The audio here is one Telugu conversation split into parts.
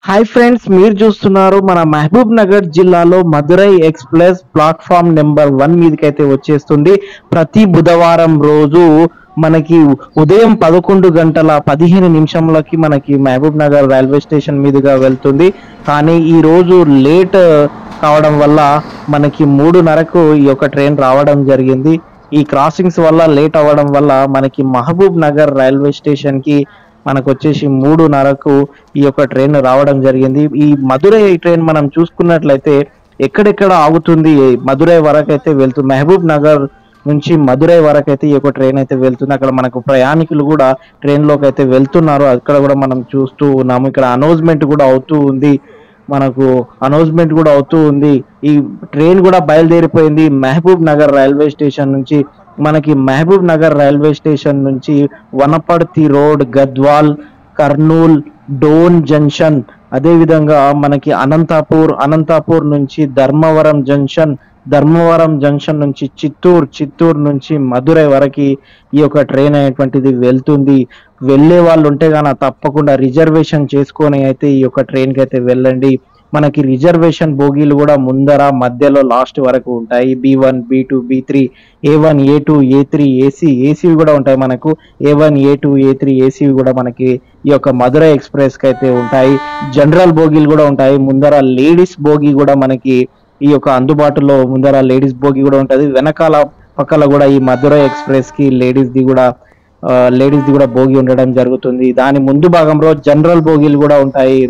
హాయ్ ఫ్రెండ్స్, మీరు చూస్తున్నారు మన మహబూబ్ నగర్ జిల్లాలో మదురై ఎక్స్ప్రెస్ ప్లాట్ఫామ్ నెంబర్ 1 మీదకైతే వచ్చేస్తుంది. ప్రతి బుధవారం రోజు మనకి ఉదయం 11 గంటల 15 నిమిషంలకి మనకి మహబూబ్ నగర్ రైల్వే స్టేషన్ మీదుగా వెళ్తుంది. కానీ ఈ రోజు లేట్ కావడం వల్ల మనకి 3:30కు ఈ యొక్క ట్రైన్ రావడం జరిగింది. ఈ క్రాసింగ్స్ వల్ల లేట్ అవ్వడం వల్ల మనకి మహబూబ్ నగర్ రైల్వే స్టేషన్ కి మనకు వచ్చేసి 3:30కు ఈ యొక్క ట్రైన్ రావడం జరిగింది. ఈ మదురై ట్రైన్ మనం చూసుకున్నట్లయితే ఎక్కడెక్కడ ఆగుతుంది, మదురై వరకు అయితే వెళ్తుంది. మహబూబ్ నగర్ నుంచి మదురై వరకు అయితే ఈ యొక్క ట్రైన్ అయితే వెళ్తుంది. అక్కడ మనకు ప్రయాణికులు కూడా ట్రైన్ లోకి అయితే వెళ్తున్నారు. అక్కడ కూడా మనం చూస్తూ ఉన్నాము. ఇక్కడ అనౌన్స్మెంట్ కూడా అవుతూ ఉంది. ఈ ట్రైన్ కూడా బయలుదేరిపోయింది మహబూబ్ నగర్ రైల్వే స్టేషన్ నుంచి. మనకి మహబూబ్ నగర్ రైల్వే స్టేషన్ నుంచి వనపర్తి రోడ్, గద్వాల్, కర్నూల్, డోన్ జంక్షన్, అదే విధంగా మనకి అనంతాపూర్ నుంచి ధర్మవరం జంక్షన్ నుంచి చిత్తూరు నుంచి మదురై వరకు ఈ యొక్క ట్రైన్ అనేటువంటిది వెళ్తుంది. వెళ్ళే వాళ్ళు ఉంటే గాన తప్పకుండా రిజర్వేషన్ చేసుకొని అయితే ఈ యొక్క ట్రైన్ కి అయితే వెళ్ళండి. మనకి రిజర్వేషన్ బోగీలు కూడా ముందర మధ్యలో లాస్ట్ వరకు ఉంటాయి. B1, B2, B3, A1, A2, A3, AC కూడా ఉంటాయి. మనకు A1, A2, A3, ఏసీ కూడా మనకి ఈ యొక్క మదురై ఎక్స్ప్రెస్ కి అయితే ఉంటాయి. జనరల్ బోగీలు కూడా ఉంటాయి. ముందర లేడీస్ బోగి కూడా మనకి ఈ యొక్క అందుబాటులో ముందర లేడీస్ బోగి కూడా ఉంటది. వెనకాల పక్కల కూడా ఈ మదురై ఎక్స్ప్రెస్ కి లేడీస్ ది కూడా బోగి ఉండడం జరుగుతుంది. దాని ముందు భాగంలో జనరల్ బోగీలు కూడా ఉంటాయి.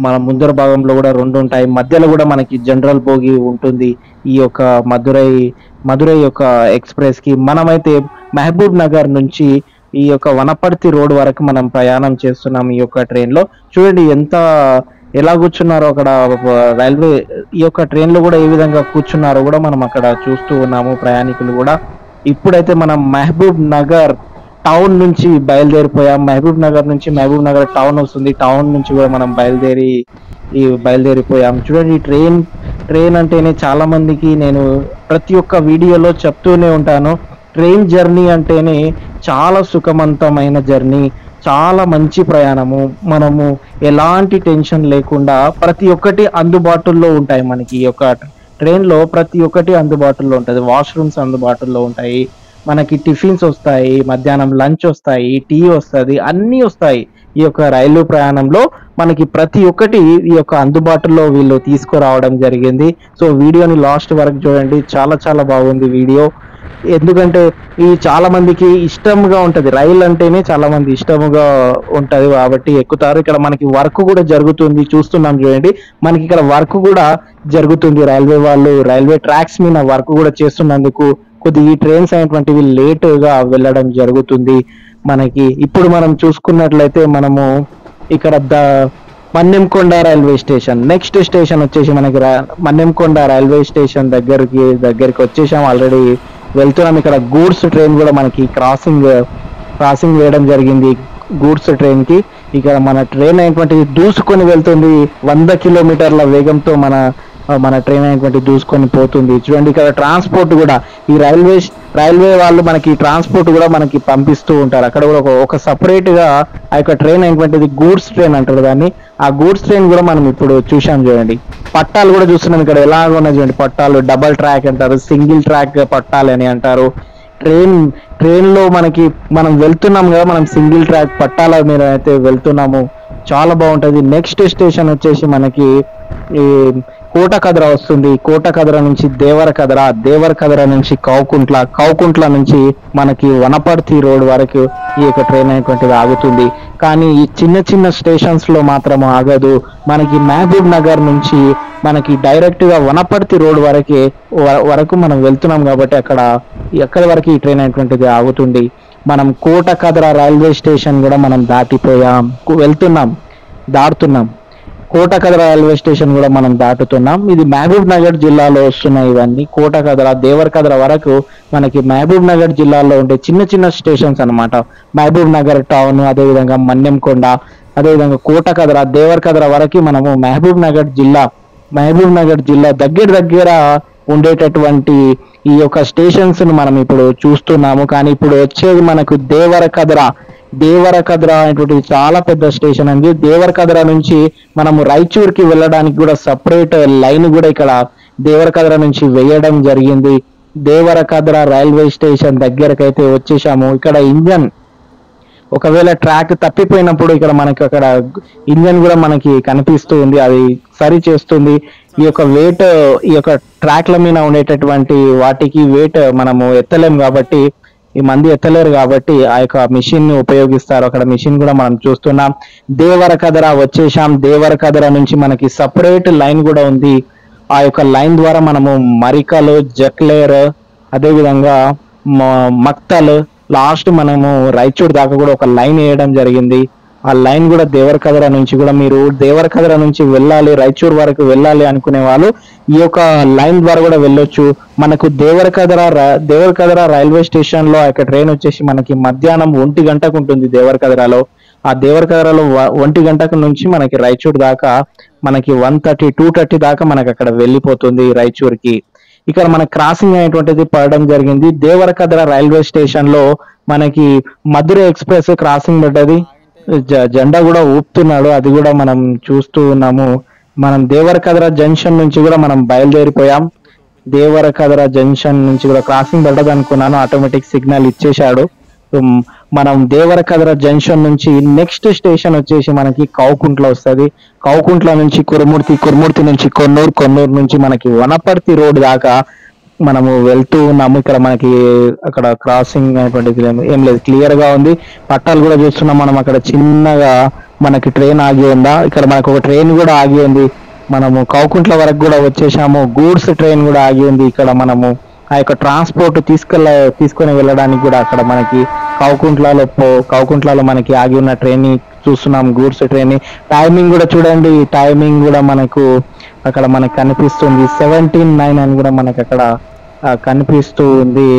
మన ముందర భాగంలో కూడా 2 ఉంటాయి. మధ్యలో కూడా మనకి జనరల్ బోగి ఉంటుంది. ఈ యొక్క మదురై యొక్క ఎక్స్ప్రెస్ కి మనమైతే మహబూబ్ నగర్ నుంచి ఈ యొక్క వనపర్తి రోడ్ వరకు మనం ప్రయాణం చేస్తున్నాం. ఈ యొక్క ట్రైన్ లో చూడండి ఎలా కూర్చున్నారో అక్కడ రైల్వే ఈ యొక్క ట్రైన్ లో కూడా ఏ విధంగా కూర్చున్నారో కూడా మనం అక్కడ చూస్తూ ఉన్నాము. ప్రయాణికులు కూడా ఇప్పుడైతే మనం మహబూబ్ నగర్ టౌన్ నుంచి బయలుదేరిపోయాం. మహబూబ్ నగర్ టౌన్ వస్తుంది. టౌన్ నుంచి కూడా మనం బయలుదేరిపోయాం. చూడండి, ట్రైన్ అంటేనే చాలా మందికి నేను ప్రతి ఒక్క వీడియోలో చెప్తూనే ఉంటాను. ట్రైన్ జర్నీ అంటేనే చాలా సుఖవంతమైన జర్నీ, చాలా మంచి ప్రయాణము. మనము ఎలాంటి టెన్షన్ లేకుండా ప్రతి ఒక్కటి అందుబాటులో ఉంటాయి. మనకి ఈ యొక్క ట్రైన్ లో ప్రతి ఒక్కటి అందుబాటులో ఉంటుంది. వాష్రూమ్స్ అందుబాటులో ఉంటాయి. మనకి టిఫిన్స్ వస్తాయి, మధ్యాహ్నం లంచ్ వస్తాయి, టీ వస్తుంది, అన్నీ వస్తాయి. ఈ యొక్క రైలు ప్రయాణంలో మనకి ప్రతి ఒక్కటి ఈ యొక్క అందుబాటులో వీళ్ళు తీసుకురావడం జరిగింది. సో వీడియోని లాస్ట్ వరకు చూడండి, చాలా చాలా బాగుంది వీడియో. ఎందుకంటే ఈ చాలా మందికి ఇష్టంగా ఉంటది, రైలు అంటేనే చాలా మంది ఇష్టముగా ఉంటది కాబట్టి ఎక్కుతారు. ఇక్కడ మనకి వర్క్ కూడా జరుగుతుంది, చూస్తున్నాం చూడండి. మనకి ఇక్కడ వర్క్ కూడా జరుగుతుంది. రైల్వే ట్రాక్స్ మీద వర్క్ కూడా చేస్తున్నందుకు ఈ ట్రైన్స్ అనేటువంటివి లేట్ గా వెళ్ళడం జరుగుతుంది. మనకి ఇప్పుడు మనం చూసుకున్నట్లయితే మనము ఇక్కడ Mannemkonda railway station, next station వచ్చేసి మనకి మన్నెంకొండ రైల్వే స్టేషన్ దగ్గరికి వచ్చేసాం. ఆల్రెడీ వెళ్తున్నాం. ఇక్కడ గూడ్స్ ట్రైన్ కూడా మనకి క్రాసింగ్ వేయడం జరిగింది. గూడ్స్ ట్రైన్ కి ఇక్కడ మన ట్రైన్ అనేటువంటిది దూసుకొని వెళ్తుంది. 100 కిలోమీటర్ల వేగంతో మన ట్రైన్ అనేటువంటి దూసుకొని పోతుంది. చూడండి, ఇక్కడ ట్రాన్స్పోర్ట్ కూడా ఈ రైల్వే వాళ్ళు మనకి ట్రాన్స్పోర్ట్ కూడా మనకి పంపిస్తూ ఉంటారు. అక్కడ కూడా ఒక సపరేట్ గా ఆ యొక్క ట్రైన్ అనేటువంటిది గూడ్స్ ట్రైన్ అంటారు దాన్ని. ఆ గూడ్స్ ట్రైన్ కూడా మనం ఇప్పుడు చూసాం. చూడండి, పట్టాలు కూడా చూస్తున్నాం ఇక్కడ ఎలాగ ఉన్నాయి. చూడండి, పట్టాలు డబల్ ట్రాక్ అంటారు, సింగిల్ ట్రాక్ పట్టాలు అని అంటారు. ట్రైన్ లో మనం వెళ్తున్నాం కదా, మనం సింగిల్ ట్రాక్ పట్టాల మీద అయితే వెళ్తున్నాము. చాలా బాగుంటది. నెక్స్ట్ స్టేషన్ వచ్చేసి మనకి ఈ కోటకదర వస్తుంది. కోటకదర నుంచి దేవరకదర నుంచి కౌకుంట్ల నుంచి మనకి వనపర్తి రోడ్ వరకు ఈ యొక్క ట్రైన్ అనేటువంటిది ఆగుతుంది. కానీ ఈ చిన్న స్టేషన్స్ లో మాత్రం ఆగదు. మనకి మహబూబ్ నగర్ నుంచి మనకి డైరెక్ట్ గా వనపర్తి రోడ్ వరకు మనం వెళ్తున్నాం కాబట్టి ఎక్కడి వరకు ఈ ట్రైన్ అనేటువంటిది ఆగుతుంది. మనం కోటకదర రైల్వే స్టేషన్ కూడా మనం దాటుతున్నాం. కోటకదర రైల్వే స్టేషన్ కూడా మనం దాటుతున్నాం. ఇది మహబూబ్ నగర్ జిల్లాలో వస్తున్నాయి ఇవన్నీ. కోటకదర, దేవరకదర వరకు మనకి మహబూబ్ నగర్ జిల్లాలో ఉండే చిన్న స్టేషన్స్ అన్నమాట. మహబూబ్ నగర్ టౌన్, అదేవిధంగా మన్నెంకొండ, అదేవిధంగా కోటకదర, దేవరకదర వరకు మనము మహబూబ్ నగర్ జిల్లా దగ్గర ఉండేటటువంటి ఈ యొక్క స్టేషన్స్ ను మనం ఇప్పుడు చూస్తున్నాము. కానీ ఇప్పుడు వచ్చేది మనకు దేవరకదర దేవరకద్ర అనేటువంటి చాలా పెద్ద స్టేషన్ అండి. దేవరకద్ర నుంచి మనము రాయచూర్కి వెళ్ళడానికి కూడా సపరేట్ లైన్ కూడా ఇక్కడ దేవరకద్ర నుంచి వేయడం జరిగింది. దేవరకద్ర రైల్వే స్టేషన్ దగ్గరకైతే వచ్చేసాము. ఇక్కడ ఇంజన్ ఒకవేళ ట్రాక్ తప్పిపోయినప్పుడు ఇక్కడ మనకి అక్కడ ఇంజన్ కూడా మనకి కనిపిస్తూ ఉంది, అది సరి చేస్తుంది. ఈ యొక్క వెయిట్ ఈ యొక్క ట్రాక్ల మీద ఉండేటటువంటి వాటికి వెయిట్ మనము ఎత్తలేం కాబట్టి, ఈ మంది ఎత్తలేరు కాబట్టి ఆ యొక్క మిషన్ ని ఉపయోగిస్తారు. అక్కడ మిషన్ కూడా మనం చూస్తున్నాం. దేవరకద్ర వచ్చేసాం. దేవరకద్ర నుంచి మనకి సపరేట్ లైన్ కూడా ఉంది. ఆ యొక్క లైన్ ద్వారా మనము మరికలు, జక్లేర్, అదేవిధంగా మక్తల్, లాస్ట్ మనము రాయచూర్ దాకా కూడా ఒక లైన్ వేయడం జరిగింది. ఆ లైన్ కూడా దేవరకద్ర నుంచి కూడా మీరు దేవరకద్ర నుంచి వెళ్ళాలి, రాయచూర్ వరకు వెళ్ళాలి అనుకునే వాళ్ళు ఈ యొక్క లైన్ ద్వారా కూడా వెళ్ళొచ్చు. మనకు దేవరకద్ర రైల్వే స్టేషన్ లో ఆ యొక్క ట్రైన్ వచ్చేసి మనకి మధ్యాహ్నం 1 గంటకు ఉంటుంది దేవరకద్రలో. ఆ దేవరకద్రలో 1 గంటకు నుంచి మనకి రాయచూర్ దాకా మనకి 1:30, 2:30 దాకా మనకి అక్కడ వెళ్ళిపోతుంది రాయచూర్కి. ఇక్కడ మన క్రాసింగ్ అనేటువంటిది పడడం జరిగింది. దేవరకద్ర రైల్వే స్టేషన్ లో మనకి మధుర ఎక్స్ప్రెస్ క్రాసింగ్ పడ్డది. జెండా కూడా ఊపుతున్నాడు, అది కూడా మనం చూస్తూ ఉన్నాము. మనం దేవరకద్ర జంక్షన్ నుంచి కూడా మనం బయలుదేరిపోయాం. దేవరకద్ర జంక్షన్ నుంచి కూడా క్రాసింగ్ పడ్డది అనుకున్నాను, ఆటోమేటిక్ సిగ్నల్ ఇచ్చేశాడు. మనం దేవరకద్ర జంక్షన్ నుంచి నెక్స్ట్ స్టేషన్ వచ్చేసి మనకి కౌకుంట్ల వస్తుంది. కౌకుంట్ల నుంచి కురుమూర్తి నుంచి కొన్నూరు నుంచి మనకి వనపర్తి రోడ్ దాకా మనము వెళ్తూ ఉన్నాము. ఇక్కడ మనకి అక్కడ క్రాసింగ్ అనేటువంటిది ఏం లేదు, క్లియర్ గా ఉంది. పట్టాలు కూడా చూస్తున్నాం మనం. అక్కడ చిన్నగా మనకి ట్రైన్ ఆగి ఉందా, ఇక్కడ మనకు ఒక ట్రైన్ కూడా ఆగి ఉంది. మనము కౌకుంట్ల వరకు కూడా వచ్చేసాము. గూడ్స్ ట్రైన్ కూడా ఆగి ఉంది. ఇక్కడ మనము ఆ యొక్క ట్రాన్స్పోర్ట్ తీసుకొని వెళ్ళడానికి కూడా అక్కడ మనకి కౌకుంట్లలో మనకి ఆగి ఉన్న ట్రైన్ ని చూస్తున్నాం, గూడ్స్ ట్రైన్ ని. టైమింగ్ కూడా చూడండి, టైమింగ్ కూడా మనకు అక్కడ మనకు కనిపిస్తుంది 17:09 అని కూడా మనకి అక్కడ కనిపిస్తూ ఉంది.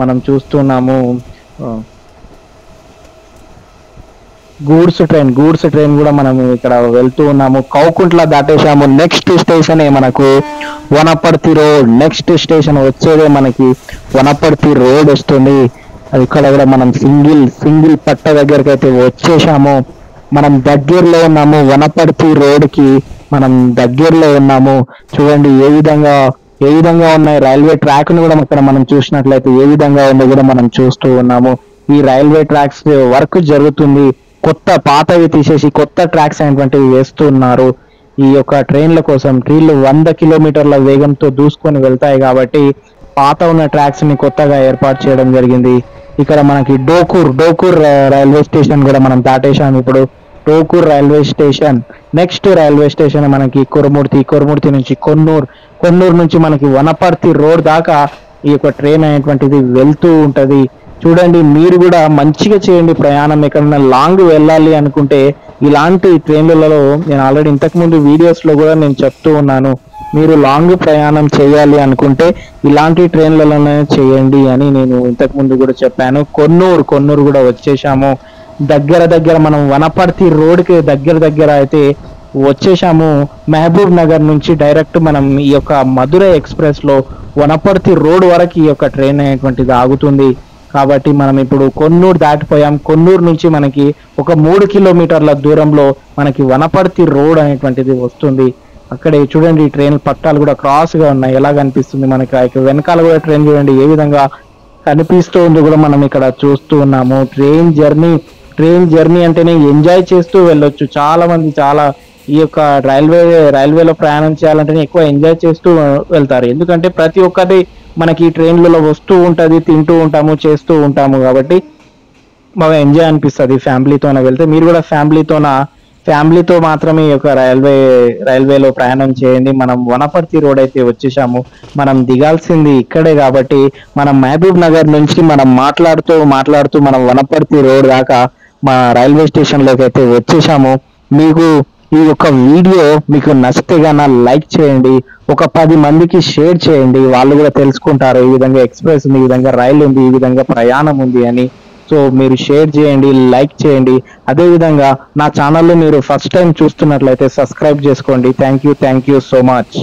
మనం చూస్తున్నాము గూడ్స్ ట్రైన్ కూడా మనం ఇక్కడ వెళ్తూ ఉన్నాము. కౌకుంట్ల దాటేసాము. నెక్స్ట్ స్టేషన్ మనకు వనపర్తి రోడ్. నెక్స్ట్ స్టేషన్ వచ్చేదే మనకి వనపర్తి రోడ్ వస్తుంది. ఇక్కడ కూడా మనం సింగిల్ పట్ట దగ్గరికి అయితే వచ్చేసాము. మనం దగ్గరలో ఉన్నాము, వనపర్తి రోడ్ కి మనం దగ్గరలో ఉన్నాము. చూడండి ఏ విధంగా ఉన్నాయి రైల్వే ట్రాక్ ను కూడా ఇక్కడ మనం చూసినట్లయితే ఏ విధంగా ఉందో కూడా మనం చూస్తూ ఉన్నాము. ఈ రైల్వే ట్రాక్స్ వర్క్ జరుగుతుంది. పాతవి తీసేసి కొత్త ట్రాక్స్ అనేటువంటివి వేస్తున్నారు. ఈ యొక్క ట్రైన్ల కోసం. ట్రైన్లు 100 కిలోమీటర్ల వేగంతో దూసుకొని వెళ్తాయి కాబట్టి పాత ఉన్న ట్రాక్స్ ని కొత్తగా ఏర్పాటు చేయడం జరిగింది. ఇక్కడ మనకి డోకూర్ రైల్వే స్టేషన్ కూడా మనం దాటేశాం. ఇప్పుడు Dokur railway station. Next railway station మనకి కురుమూర్తి నుంచి కొన్నూరు నుంచి మనకి వనపర్తి రోడ్ దాకా ఈ యొక్క ట్రైన్ అనేటువంటిది వెళ్తూ ఉంటది. చూడండి మీరు కూడా మంచిగా చేయండి ప్రయాణం. ఎక్కడన్నా లాంగ్ వెళ్ళాలి అనుకుంటే ఇలాంటి ట్రైన్లలో నేను ఆల్రెడీ ఇంతకు ముందు వీడియోస్ లో కూడా నేను చెప్తూ ఉన్నాను, మీరు లాంగ్ ప్రయాణం చేయాలి అనుకుంటే ఇలాంటి ట్రైన్లలోనే చేయండి అని నేను ఇంతకు ముందు కూడా చెప్పాను. కొన్నూరు కూడా వచ్చేసాము. దగ్గర మనం వనపర్తి రోడ్కి దగ్గర అయితే వచ్చేసాము. మహబూబ్ నగర్ నుంచి డైరెక్ట్ మనం ఈ యొక్క మధుర ఎక్స్ప్రెస్ లో వనపర్తి రోడ్ వరకు ఈ యొక్క ట్రైన్ అనేటువంటిది ఆగుతుంది. కాబట్టి మనం ఇప్పుడు కొన్నూరు దాటిపోయాం. కొన్నూరు నుంచి మనకి ఒక 3 కిలోమీటర్ల దూరంలో మనకి వనపర్తి రోడ్ అనేటువంటిది వస్తుంది. అక్కడే చూడండి ట్రైన్ పట్టాలు కూడా క్రాస్ గా ఉన్నాయి. ఎలా కనిపిస్తుంది మనకి వెనకాల కూడా ట్రైన్ చూడండి ఏ విధంగా కనిపిస్తూ ఉంది కూడా మనం ఇక్కడ చూస్తూ ఉన్నాము. ట్రైన్ జర్నీ అంటేనే ఎంజాయ్ చేస్తూ వెళ్ళొచ్చు. చాలా మంది ఈ యొక్క రైల్వేలో ప్రయాణం చేయాలంటేనే ఎక్కువ ఎంజాయ్ చేస్తూ వెళ్తారు. ఎందుకంటే ప్రతి ఒక్కటి మనకి ట్రైన్లలో వస్తూ ఉంటది, తింటూ ఉంటాము, చేస్తూ ఉంటాము కాబట్టి బాగా ఎంజాయ్ అనిపిస్తుంది ఫ్యామిలీతోనే వెళ్తే. మీరు కూడా ఫ్యామిలీతో మాత్రమే ఈ యొక్క రైల్వేలో ప్రయాణం చేయండి. మనం వనపర్తి రోడ్ అయితే వచ్చేసాము. మనం దిగాల్సింది ఇక్కడే కాబట్టి మనం మహబూబ్ నగర్ నుంచి మనం మాట్లాడుతూ మనం వనపర్తి రోడ్ దాకా మా రైల్వే స్టేషన్ లోకి అయితే వచ్చేసాము. మీకు ఈ యొక్క వీడియో మీకు నచ్చితే గాన లైక్ చేయండి, ఒక 10 మందికి షేర్ చేయండి. వాళ్ళు కూడా తెలుసుకుంటారు ఈ విధంగా ఎక్స్ప్రెస్ ఉంది, ఈ విధంగా రైలు ఉంది, ఈ విధంగా ప్రయాణం ఉంది అని. సో మీరు షేర్ చేయండి, లైక్ చేయండి. అదేవిధంగా నా ఛానల్లో మీరు ఫస్ట్ టైం చూస్తున్నట్లయితే సబ్స్క్రైబ్ చేసుకోండి. Thank you so much.